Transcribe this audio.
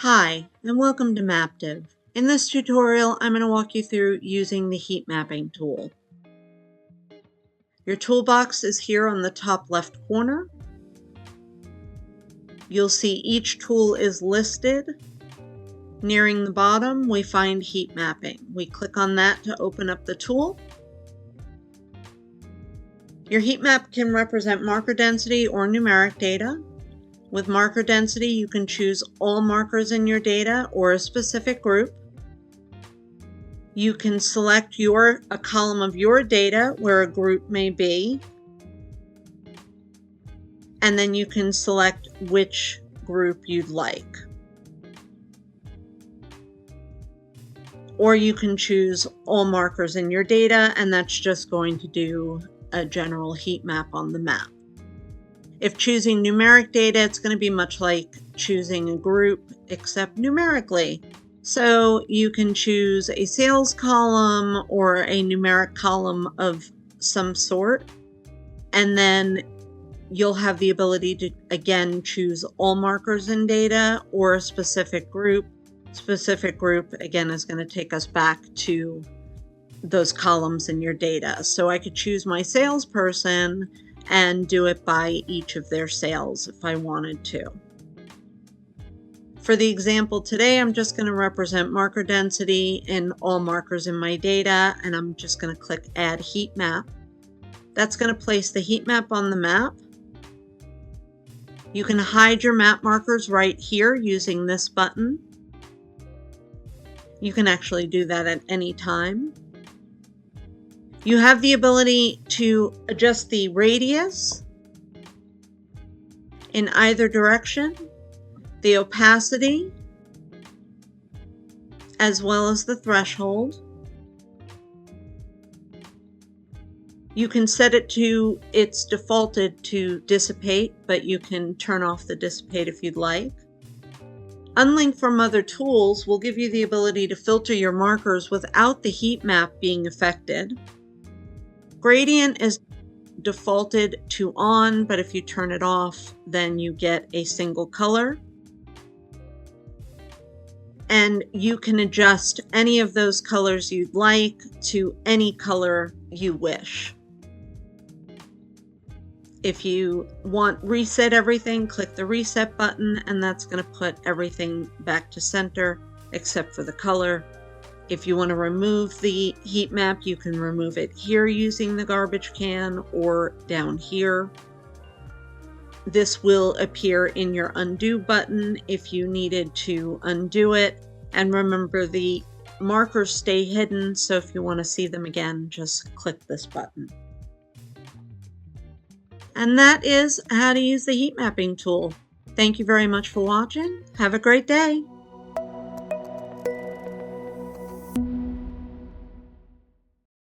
Hi, and welcome to Maptive. In this tutorial, I'm going to walk you through using the heat mapping tool. Your toolbox is here on the top left corner. You'll see each tool is listed. Nearing the bottom, we find heat mapping. We click on that to open up the tool. Your heat map can represent marker density or numeric data. With marker density, you can choose all markers in your data or a specific group. You can select a column of your data where a group may be, and then you can select which group you'd like. Or you can choose all markers in your data, and that's just going to do a general heat map on the map. If choosing numeric data, it's going to be much like choosing a group, except numerically. So you can choose a sales column or a numeric column of some sort, and then you'll have the ability to, again, choose all markers in data or a specific group. Specific group, again, is going to take us back to those columns in your data. So I could choose my salesperson and do it by each of their sales if I wanted to. For the example today, I'm just going to represent marker density in all markers in my data, and I'm just going to click Add Heat Map. That's going to place the heat map on the map. You can hide your map markers right here using this button. You can actually do that at any time. You have the ability to adjust the radius in either direction, the opacity, as well as the threshold. You can set it to, it's defaulted to dissipate, but you can turn off the dissipate if you'd like. Unlink from other tools will give you the ability to filter your markers without the heat map being affected. Gradient is defaulted to on, but if you turn it off, then you get a single color. And you can adjust any of those colors you'd like to any color you wish. If you want reset everything, click the reset button, and that's going to put everything back to center except for the color. If you want to remove the heat map, you can remove it here using the garbage can or down here. This will appear in your undo button if you needed to undo it. And remember, the markers stay hidden, so if you want to see them again, just click this button. And that is how to use the heat mapping tool. Thank you very much for watching. Have a great day.